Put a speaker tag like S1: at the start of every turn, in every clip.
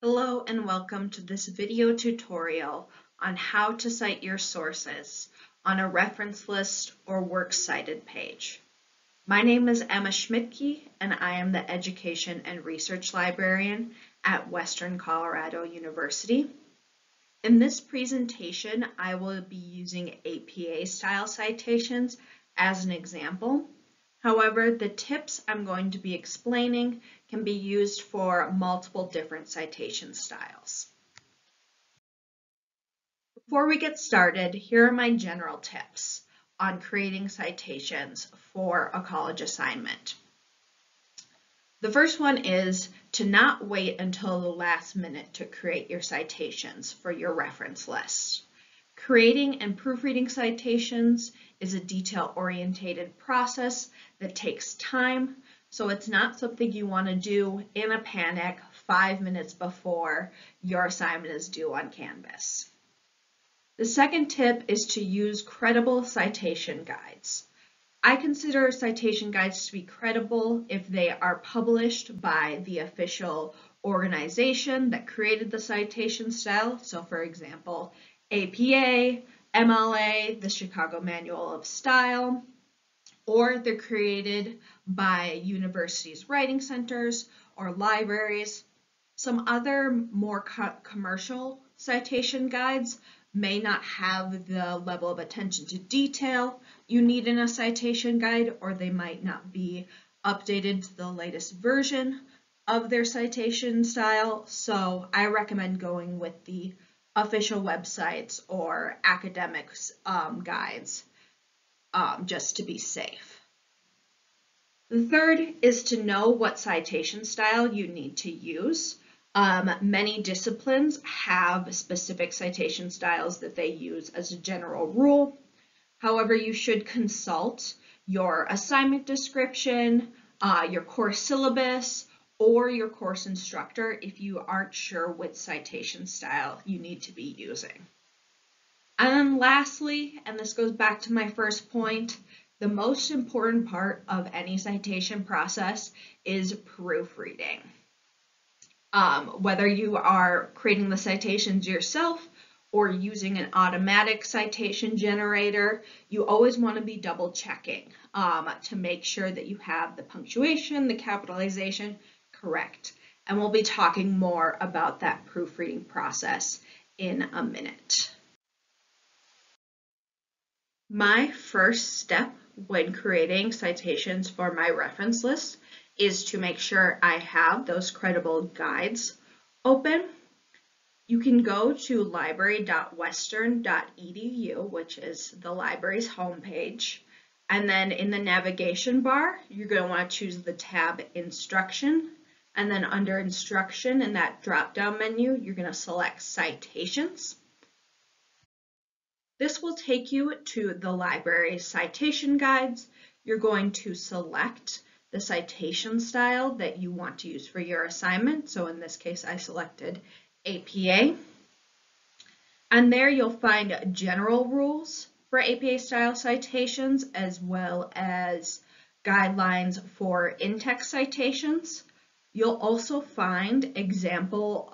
S1: Hello and welcome to this video tutorial on how to cite your sources on a reference list or works cited page. My name is Emma Schmidtke and I am the Education and Research Librarian at Western Colorado University. In this presentation, I will be using APA style citations as an example. However, the tips I'm going to be explaining can be used for multiple different citation styles. Before we get started, here are my general tips on creating citations for a college assignment. The first one is to not wait until the last minute to create your citations for your reference list. Creating and proofreading citations is a detail-oriented process that takes time, so it's not something you want to do in a panic 5 minutes before your assignment is due on Canvas. The second tip is to use credible citation guides. I consider citation guides to be credible if they are published by the official organization that created the citation style. So for example, APA, MLA, the Chicago Manual of Style, or they're created by universities' writing centers or libraries. Some other more commercial citation guides may not have the level of attention to detail you need in a citation guide, or they might not be updated to the latest version of their citation style. So I recommend going with the official websites or academics guides just to be safe. The third is to know what citation style you need to use. Many disciplines have specific citation styles that they use as a general rule. However, you should consult your assignment description, your course syllabus, or your course instructor if you aren't sure which citation style you need to be using. And then lastly, and this goes back to my first point, the most important part of any citation process is proofreading. Whether you are creating the citations yourself or using an automatic citation generator, you always want to be double checking to make sure that you have the punctuation, the capitalization correct. And we'll be talking more about that proofreading process in a minute. My first step when creating citations for my reference list is to make sure I have those credible guides open. You can go to library.western.edu, which is the library's homepage, and then in the navigation bar, you're going to want to choose the tab Instruction, and then under Instruction in that drop-down menu, you're going to select Citations. This will take you to the library's citation guides. You're going to select the citation style that you want to use for your assignment. So in this case, I selected APA. And there you'll find general rules for APA style citations, as well as guidelines for in-text citations. You'll also find example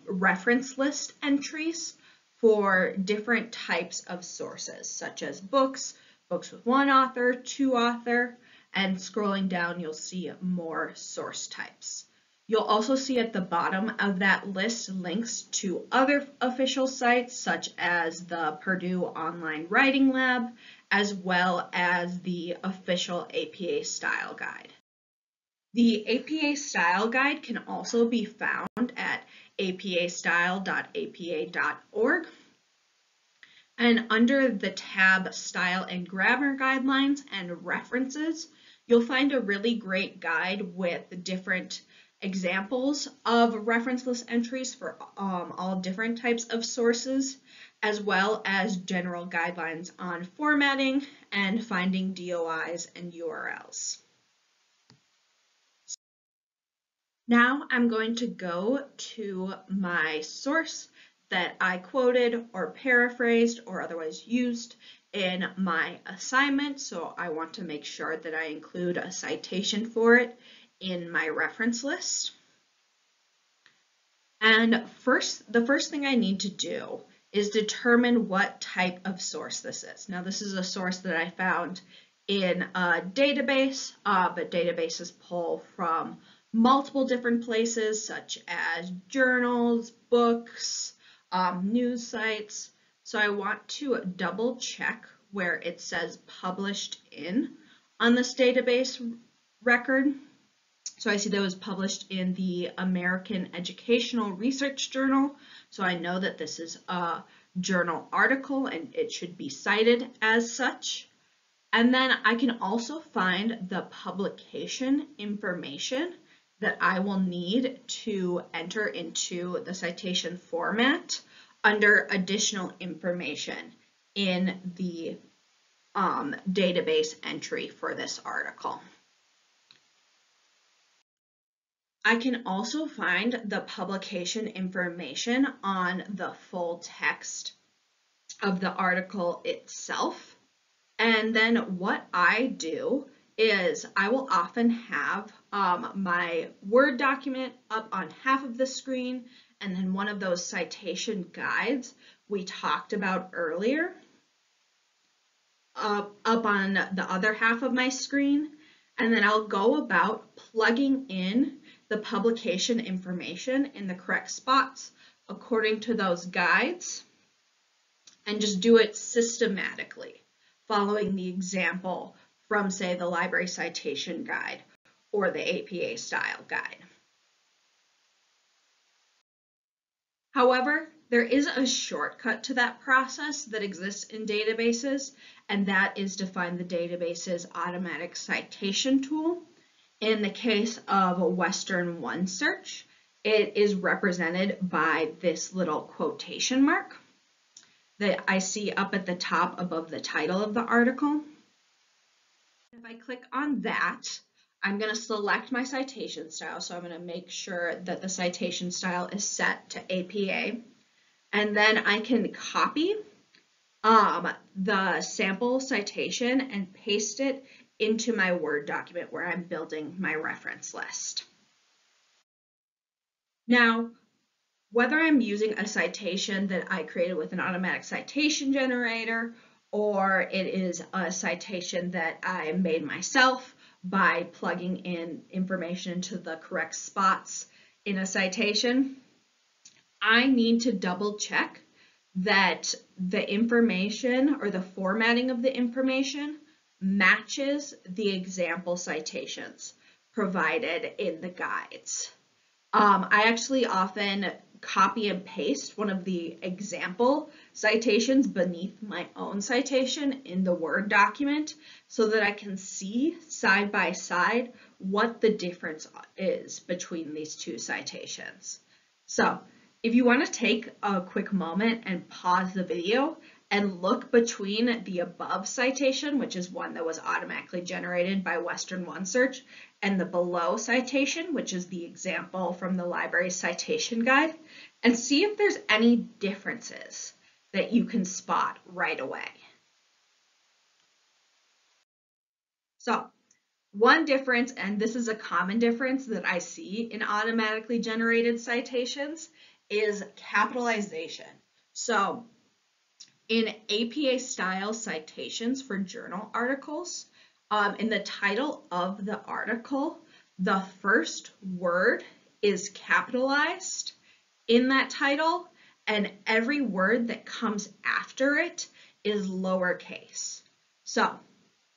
S1: reference list entries for different types of sources, such as books, books with one author, two author, and scrolling down, you'll see more source types. You'll also see at the bottom of that list links to other official sites, such as the Purdue Online Writing Lab, as well as the official APA Style Guide. The APA Style Guide can also be found at apastyle.apa.org. And under the tab Style and Grammar Guidelines and References, you'll find a really great guide with different examples of reference list entries for all different types of sources, as well as general guidelines on formatting and finding DOIs and URLs. Now I'm going to go to my source that I quoted or paraphrased or otherwise used in my assignment. So I want to make sure that I include a citation for it in my reference list. And And the first thing I need to do is determine what type of source this is. Now, this is a source that I found in a database, but databases pull from multiple different places, such as journals, books, news sites. So I want to double check where it says published in on this database record. So I see that it was published in the American Educational Research Journal. So I know that this is a journal article and it should be cited as such. And then I can also find the publication information that I will need to enter into the citation format under additional information in the database entry for this article. I can also find the publication information on the full text of the article itself. And then what I do is I will often have my Word document up on half of the screen, and then one of those citation guides we talked about earlier up on the other half of my screen. And then I'll go about plugging in the publication information in the correct spots according to those guides and just do it systematically, following the example from, say, the Library Citation Guide or the APA Style Guide. However, there is a shortcut to that process that exists in databases, and that is to find the database's automatic citation tool. In the case of a Western OneSearch, it is represented by this little quotation mark that I see up at the top above the title of the article. If I click on that, I'm going to select my citation style. So I'm going to make sure that the citation style is set to APA. And then I can copy the sample citation and paste it into my Word document where I'm building my reference list. Now, whether I'm using a citation that I created with an automatic citation generator, or it is a citation that I made myself by plugging in information into the correct spots in a citation, I need to double check that the information or the formatting of the information matches the example citations provided in the guides. I actually often copy and paste one of the example citations beneath my own citation in the Word document so that I can see side by side what the difference is between these two citations. So if you want to take a quick moment and pause the video and look between the above citation, which is one that was automatically generated by Western OneSearch, and the below citation, which is the example from the Library Citation Guide, and see if there's any differences that you can spot right away. So one difference, and this is a common difference that I see in automatically generated citations, is capitalization. So in APA style citations for journal articles, in the title of the article, the first word is capitalized in that title, and every word that comes after it is lowercase. So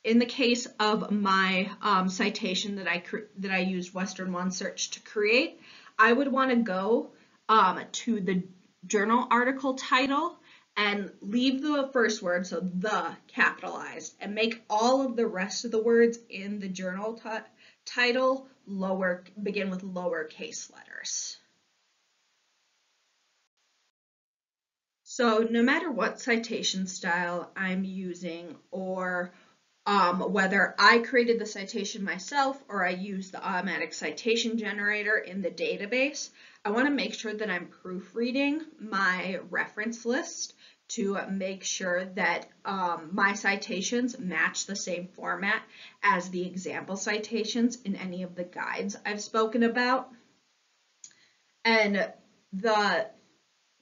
S1: in the case of my citation that I used Western OneSearch to create, I would want to go to the journal article title and leave the first word, so the, capitalized, and make all of the rest of the words in the journal title begin with lowercase letters. So no matter what citation style I'm using, or whether I created the citation myself or I use the automatic citation generator in the database, I want to make sure that I'm proofreading my reference list to make sure that my citations match the same format as the example citations in any of the guides I've spoken about. And the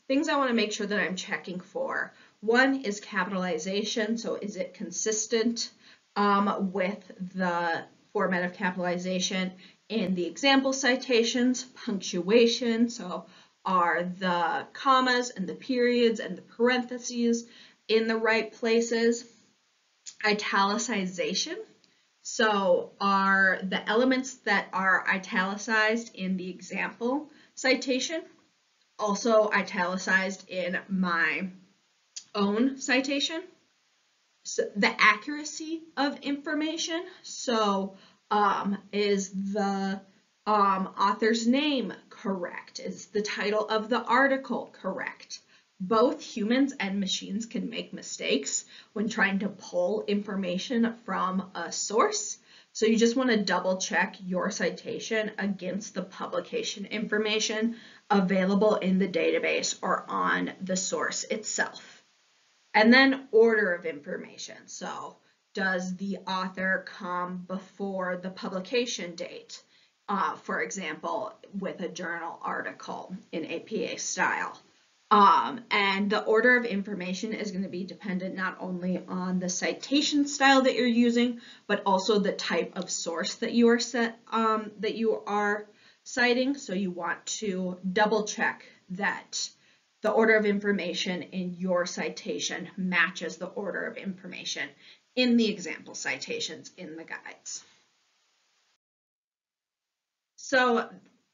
S1: things I want to make sure that I'm checking for. One is capitalization, so is it consistent with the format of capitalization in the example citations? Punctuation, so are the commas and the periods and the parentheses in the right places? Italicization, so are the elements that are italicized in the example citation also italicized in my own citation? So the accuracy of information, so is the author's name correct? Is the title of the article correct? Both humans and machines can make mistakes when trying to pull information from a source. So you just want to double check your citation against the publication information available in the database or on the source itself. And then order of information. So does the author come before the publication date? For example, with a journal article in APA style. And the order of information is going to be dependent not only on the citation style that you're using, but also the type of source that you are citing. So you want to double check that the order of information in your citation matches the order of information in the example citations in the guides. So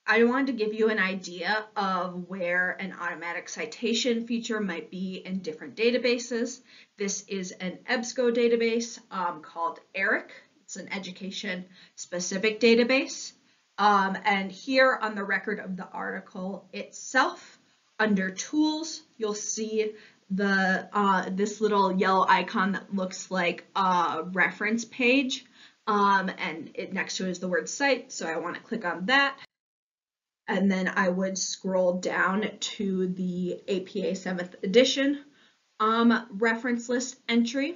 S1: I wanted to give you an idea of where an automatic citation feature might be in different databases. This is an EBSCO database called ERIC. It's an education-specific database. And here on the record of the article itself, under Tools, you'll see this little yellow icon that looks like a reference page. And next to it is the word cite, so I want to click on that. And then I would scroll down to the APA 7th edition reference list entry.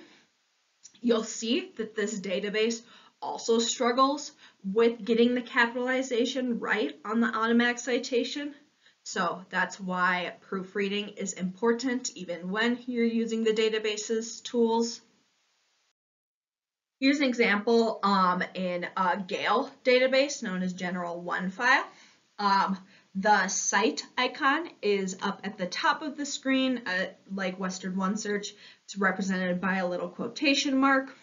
S1: You'll see that this database also struggles with getting the capitalization right on the automatic citation. So that's why proofreading is important even when you're using the database's tools. Here's an example in a Gale database known as General OneFile. The cite icon is up at the top of the screen, like Western OneSearch. It's represented by a little quotation mark.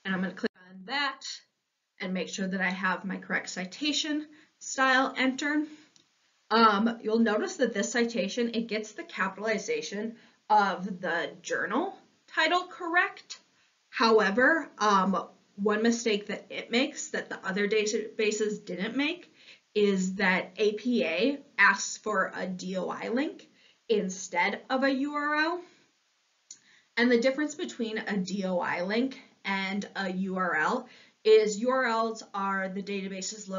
S1: And I'm going to click on that and make sure that I have my correct citation style entered. You'll notice that this citation, it gets the capitalization of the journal title correct. However, one mistake that it makes that the other databases didn't make is that APA asks for a DOI link instead of a URL. And the difference between a DOI link and a URL is URLs are the database's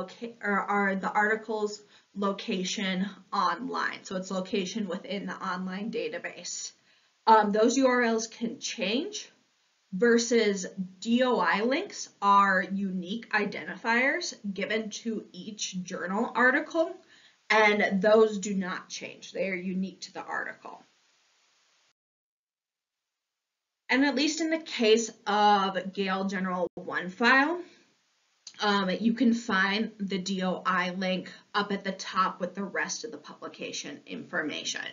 S1: are the article's location online. So it's location within the online database. Those URLs can change versus DOI links are unique identifiers given to each journal article, and those do not change. They are unique to the article. And at least in the case of Gale General OneFile, you can find the DOI link up at the top with the rest of the publication information.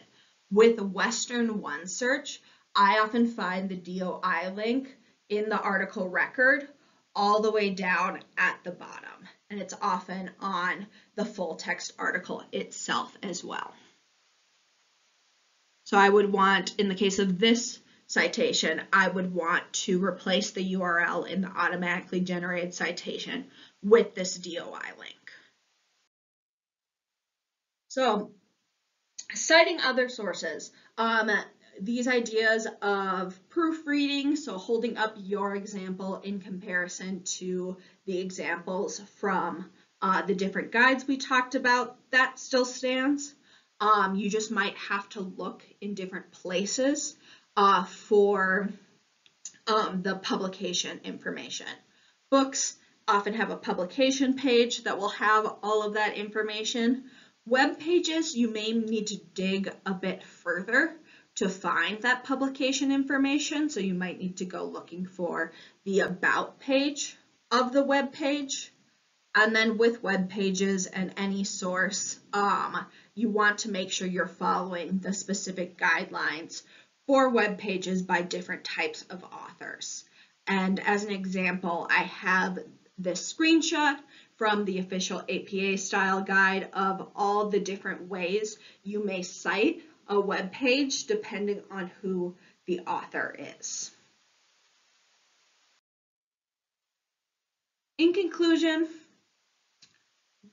S1: With Western OneSearch, I often find the DOI link in the article record all the way down at the bottom, and it's often on the full text article itself as well. So I would want, in the case of this citation, I would want to replace the URL in the automatically generated citation with this DOI link. So, citing other sources, these ideas of proofreading, so holding up your example in comparison to the examples from the different guides we talked about, that still stands. You just might have to look in different places for the publication information. Books often have a publication page that will have all of that information, Web pages, you may need to dig a bit further to find that publication information. So you might need to go looking for the about page of the web page. And then with web pages and any source, you want to make sure you're following the specific guidelines for web pages by different types of authors. And as an example, I have this screenshot from the official APA style guide of all the different ways you may cite a web page depending on who the author is. In conclusion,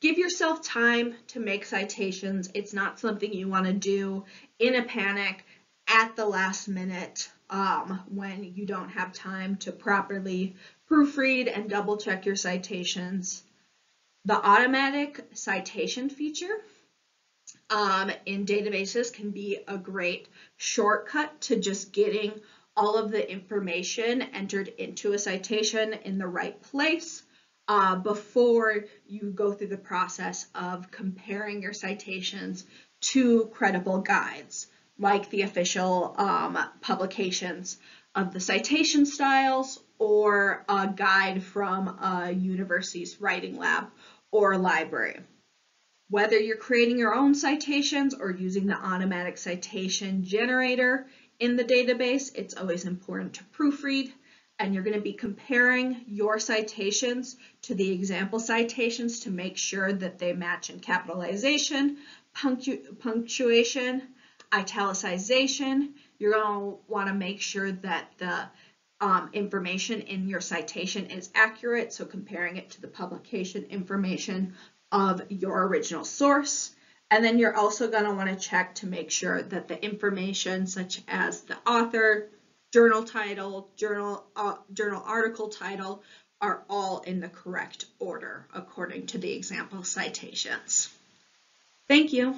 S1: give yourself time to make citations. It's not something you want to do in a panic at the last minute when you don't have time to properly proofread and double check your citations. The automatic citation feature in databases can be a great shortcut to just getting all of the information entered into a citation in the right place before you go through the process of comparing your citations to credible guides, like the official publications of the citation styles or a guide from a university's writing lab or library. Whether you're creating your own citations or using the automatic citation generator in the database, it's always important to proofread, and you're going to be comparing your citations to the example citations to make sure that they match in capitalization, punctuation, italicization. You're going to want to make sure that the information in your citation is accurate, so comparing it to the publication information of your original source. And then you're also going to want to check to make sure that the information such as the author, journal title, journal article title are all in the correct order according to the example citations. Thank you.